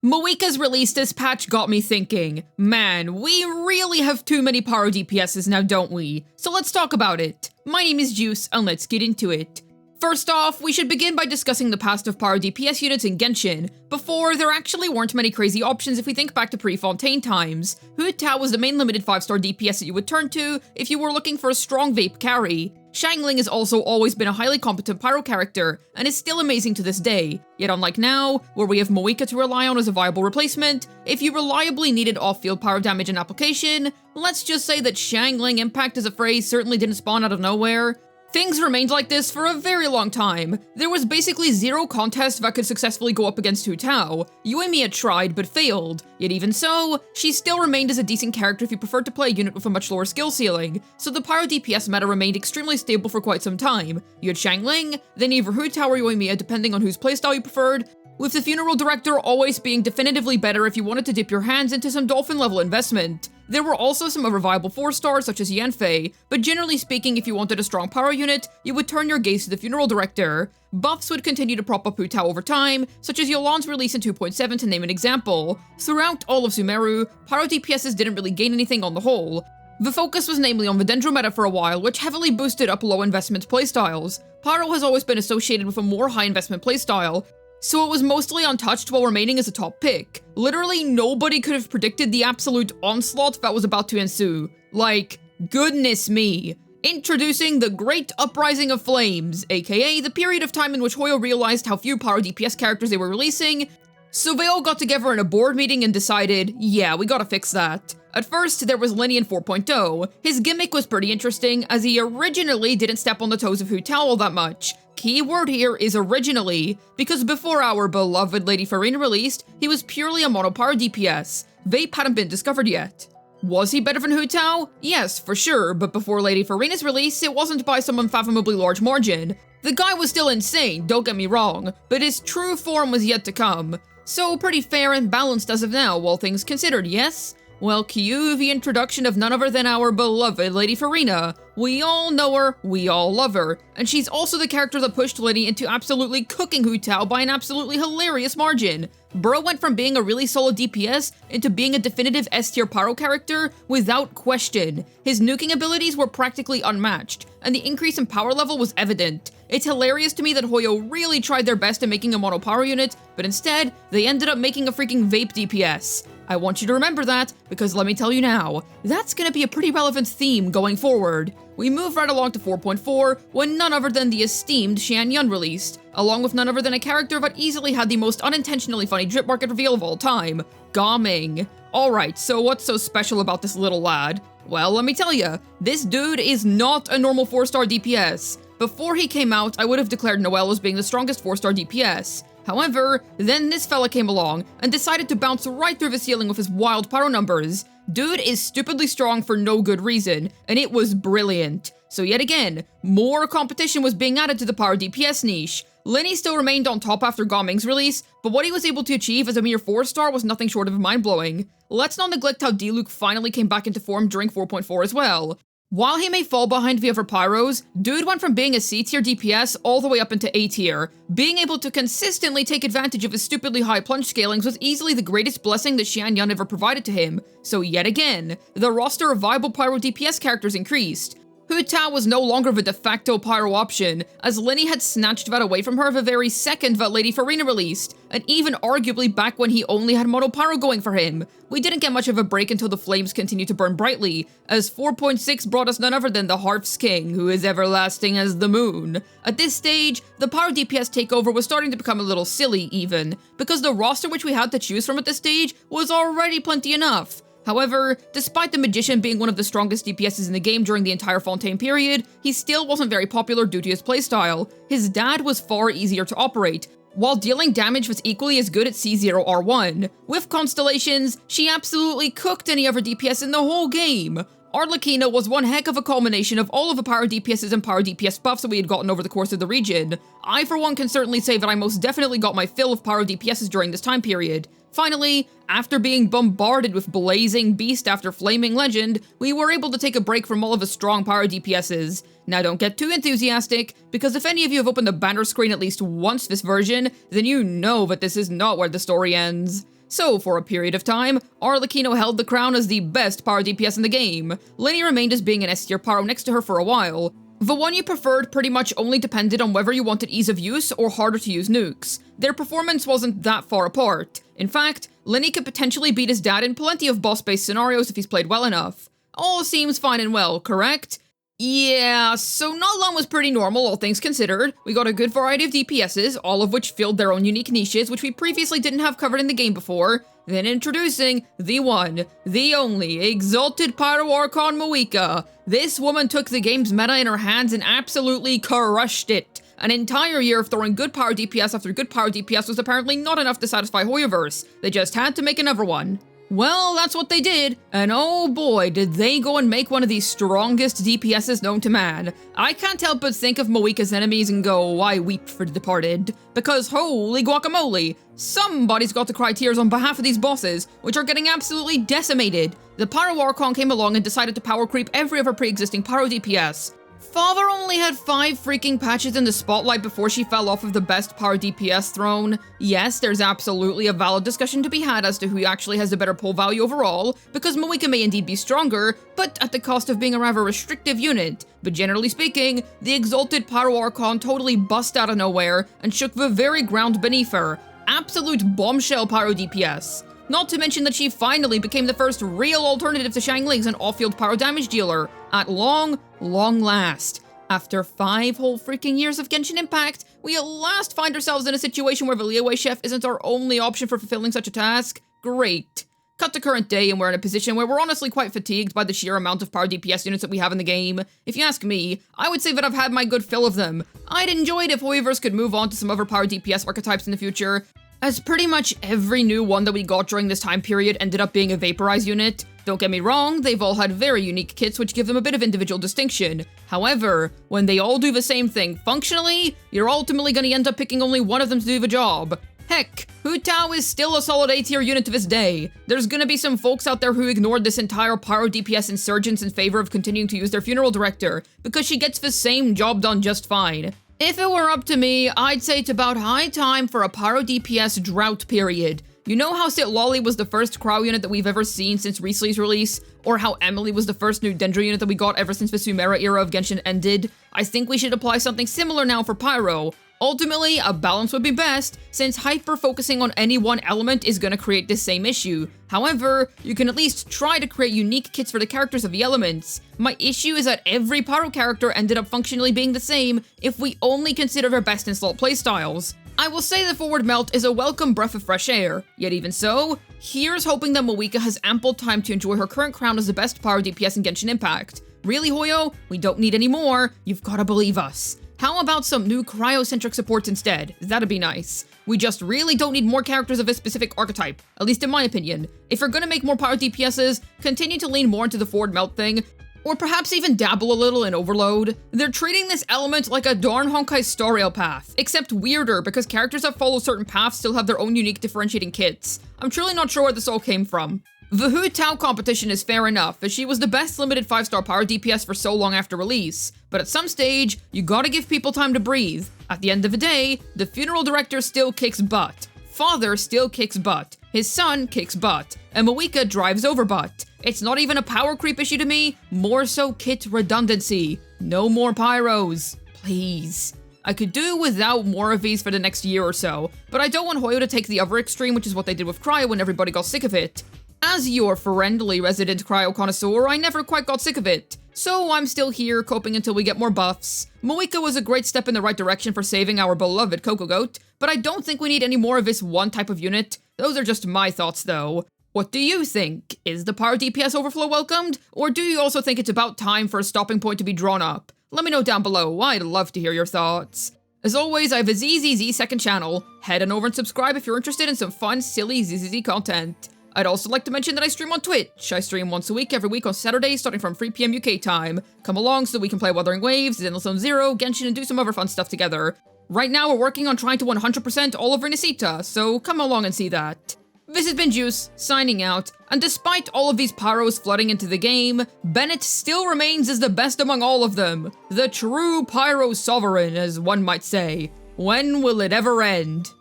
Mavuika's release this patch got me thinking, man, we really have too many Pyro DPSes now, don't we? So let's talk about it. My name is Juice, and let's get into it. First off, we should begin by discussing the past of Pyro DPS units in Genshin. Before, there actually weren't many crazy options if we think back to pre-Fontaine times. Hu Tao was the main limited 5-star DPS that you would turn to if you were looking for a strong vape carry. Xiangling has also always been a highly competent Pyro character, and is still amazing to this day. Yet unlike now, where we have Mavuika to rely on as a viable replacement, if you reliably needed off-field Pyro damage and application, let's just say that Xiangling impact as a phrase certainly didn't spawn out of nowhere. Things remained like this for a very long time. There was basically zero contest that could successfully go up against Hu Tao. Yuemiya tried, but failed. Yet even so, she still remained as a decent character if you preferred to play a unit with a much lower skill ceiling, so the Pyro DPS meta remained extremely stable for quite some time. You had Xiangling, then either Hu Tao or Yuemiya depending on whose playstyle you preferred, with the Funeral Director always being definitively better if you wanted to dip your hands into some Dolphin-level investment. There were also some other viable 4-stars such as Yanfei, but generally speaking, if you wanted a strong Pyro unit, you would turn your gaze to the Funeral Director. Buffs would continue to prop up Hu Tao over time, such as Yolan's release in 2.7 to name an example. Throughout all of Sumeru, Pyro DPSs didn't really gain anything on the whole. The focus was namely on the Dendro meta for a while, which heavily boosted up low investment playstyles. Pyro has always been associated with a more high investment playstyle, so it was mostly untouched while remaining as a top pick. Literally nobody could have predicted the absolute onslaught that was about to ensue. Like, goodness me. Introducing the Great Uprising of Flames, aka the period of time in which Hoyo realized how few Pyro DPS characters they were releasing, so they all got together in a board meeting and decided, yeah, we gotta fix that. At first, there was Lenny in 4.0. His gimmick was pretty interesting, as he originally didn't step on the toes of Hu Tao all that much. Key word here is originally, because before our beloved Lady Farina released, he was purely a mono Pyro DPS. Vape hadn't been discovered yet. Was he better than Hu Tao? Yes, for sure, but before Lady Farina's release, it wasn't by some unfathomably large margin. The guy was still insane, don't get me wrong, but his true form was yet to come. So pretty fair and balanced as of now, all things considered, yes? Well, cue the introduction of none other than our beloved Lady Farina. We all know her, we all love her, and she's also the character that pushed Lenny into absolutely cooking Hu Tao by an absolutely hilarious margin. Bro went from being a really solid DPS into being a definitive S-tier Pyro character without question. His nuking abilities were practically unmatched, and the increase in power level was evident. It's hilarious to me that Hoyo really tried their best in making a mono Pyro unit, but instead, they ended up making a freaking vape DPS. I want you to remember that, because let me tell you now, that's gonna be a pretty relevant theme going forward. We move right along to 4.4, when none other than the esteemed Xian Yun released, along with none other than a character that easily had the most unintentionally funny drip market reveal of all time, Gaming. Alright, so what's so special about this little lad? Well, let me tell ya, this dude is not a normal 4-star DPS. Before he came out, I would have declared Noelle as being the strongest 4-star DPS. However, then this fella came along and decided to bounce right through the ceiling with his wild Pyro numbers. Dude is stupidly strong for no good reason, and it was brilliant. So yet again, more competition was being added to the Pyro DPS niche. Lenny still remained on top after Gaming's release, but what he was able to achieve as a mere 4-star was nothing short of mind-blowing. Let's not neglect how Diluc finally came back into form during 4.4 as well. While he may fall behind the other Pyros, dude went from being a C-tier DPS all the way up into A-tier. Being able to consistently take advantage of his stupidly high plunge scalings was easily the greatest blessing that Xian Yun ever provided to him. So yet again, the roster of viable Pyro DPS characters increased. Hu Tao was no longer the de facto Pyro option, as Lenny had snatched that away from her the very second that Lady Farina released, and even arguably back when he only had Mono Pyro going for him. We didn't get much of a break until the flames continued to burn brightly, as 4.6 brought us none other than the Hearth's King, who is everlasting as the moon. At this stage, the Pyro DPS takeover was starting to become a little silly even, because the roster which we had to choose from at this stage was already plenty enough. However, despite the Magician being one of the strongest DPSs in the game during the entire Fontaine period, he still wasn't very popular due to his playstyle. His dad was far easier to operate, while dealing damage was equally as good at C0R1. With Constellations, she absolutely cooked any other DPS in the whole game. Arlecchino was one heck of a culmination of all of the Pyro DPSs and Pyro DPS buffs that we had gotten over the course of the region. I for one can certainly say that I most definitely got my fill of Pyro DPSs during this time period. Finally, after being bombarded with Blazing Beast after Flaming Legend, we were able to take a break from all of the strong Pyro DPSs. Now don't get too enthusiastic, because if any of you have opened the banner screen at least once this version, then you know that this is not where the story ends. So, for a period of time, Arlecchino held the crown as the best Pyro DPS in the game. Lenny remained as being an S-tier Pyro next to her for a while. The one you preferred pretty much only depended on whether you wanted ease of use or harder to use nukes. Their performance wasn't that far apart. In fact, Lenny could potentially beat his dad in plenty of boss-based scenarios if he's played well enough. All seems fine and well, correct? Yeah, so not long was pretty normal, all things considered. We got a good variety of DPSs, all of which filled their own unique niches, which we previously didn't have covered in the game before. Then introducing the one, the only, exalted Pyro Archon Mavuika. This woman took the game's meta in her hands and absolutely crushed it. An entire year of throwing good Pyro DPS after good Pyro DPS was apparently not enough to satisfy Hoyoverse. They just had to make another one. Well, that's what they did, and oh boy, did they go and make one of the strongest DPSs known to man. I can't help but think of Mavuika's enemies and go, I weep for the departed. Because holy guacamole, somebody's got to cry tears on behalf of these bosses, which are getting absolutely decimated. The Pyro Archon came along and decided to power creep every other pre-existing Pyro DPS. Father only had 5 freaking patches in the spotlight before she fell off of the best Pyro DPS throne. Yes, there's absolutely a valid discussion to be had as to who actually has the better pull value overall, because Mavuika may indeed be stronger, but at the cost of being a rather restrictive unit. But generally speaking, the exalted Pyro Archon totally bust out of nowhere and shook the very ground beneath her. Absolute bombshell Pyro DPS. Not to mention that she finally became the first real alternative to Xiangli as an off-field pyro damage dealer, at long last. After 5 whole freaking years of Genshin Impact, we at last find ourselves in a situation where the Liyue Chef isn't our only option for fulfilling such a task. Great. Cut to current day and we're in a position where we're honestly quite fatigued by the sheer amount of Pyro DPS units that we have in the game. If you ask me, I would say that I've had my good fill of them. I'd enjoy it if Hoyoverse could move on to some other Pyro DPS archetypes in the future, as pretty much every new one that we got during this time period ended up being a Vaporize unit. Don't get me wrong, they've all had very unique kits which give them a bit of individual distinction. However, when they all do the same thing functionally, you're ultimately gonna end up picking only one of them to do the job. Heck, Hu Tao is still a solid A-tier unit to this day. There's gonna be some folks out there who ignored this entire Pyro DPS insurgence in favor of continuing to use their funeral director, because she gets the same job done just fine. If it were up to me, I'd say it's about high time for a Pyro DPS drought period. You know how Sitlolly was the first Crow unit that we've ever seen since Riesli's release? Or how Emily was the first new Dendro unit that we got ever since the Sumeru era of Genshin ended? I think we should apply something similar now for Pyro. Ultimately, a balance would be best, since hyper-focusing on any one element is gonna create this same issue. However, you can at least try to create unique kits for the characters of the elements. My issue is that every Pyro character ended up functionally being the same if we only consider their best in slot playstyles. I will say that Forward Melt is a welcome breath of fresh air, yet even so, here's hoping that Mavuika has ample time to enjoy her current crown as the best Pyro DPS in Genshin Impact. Really, Hoyo? We don't need any more. You've gotta believe us. How about some new cryocentric supports instead? That'd be nice. We just really don't need more characters of a specific archetype, at least in my opinion. If you're gonna make more Pyro DPSs, continue to lean more into the Forward Melt thing, or perhaps even dabble a little in Overload. They're treating this element like a darn Honkai Storial path, except weirder because characters that follow certain paths still have their own unique differentiating kits. I'm truly not sure where this all came from. The Hu Tao competition is fair enough, as she was the best limited 5-star Pyro DPS for so long after release, but at some stage, you gotta give people time to breathe. At the end of the day, the funeral director still kicks butt. Father still kicks butt. His son kicks butt. And Mavuika drives over butt. It's not even a power creep issue to me, more so kit redundancy. No more Pyros. Please. I could do without more of these for the next year or so, but I don't want Hoyo to take the other extreme, which is what they did with Cryo when everybody got sick of it. As your friendly resident Cryo connoisseur, I never quite got sick of it. So I'm still here, coping until we get more buffs. Mavuika was a great step in the right direction for saving our beloved Coco Goat, but I don't think we need any more of this one type of unit. Those are just my thoughts though. What do you think? Is the Pyro DPS overflow welcomed? Or do you also think it's about time for a stopping point to be drawn up? Let me know down below, I'd love to hear your thoughts. As always, I have a ZZZ second channel. Head on over and subscribe if you're interested in some fun, silly ZZZ content. I'd also like to mention that I stream on Twitch. I stream once a week, every week on Saturdays, starting from 3 PM UK time. Come along so we can play Wuthering Waves, Zenless Zone Zero, Genshin, and do some other fun stuff together. Right now, we're working on trying to 100% all of Renacita, so come along and see that. This has been Juice, signing out, and despite all of these Pyros flooding into the game, Bennett still remains as the best among all of them. The true Pyro Sovereign, as one might say. When will it ever end?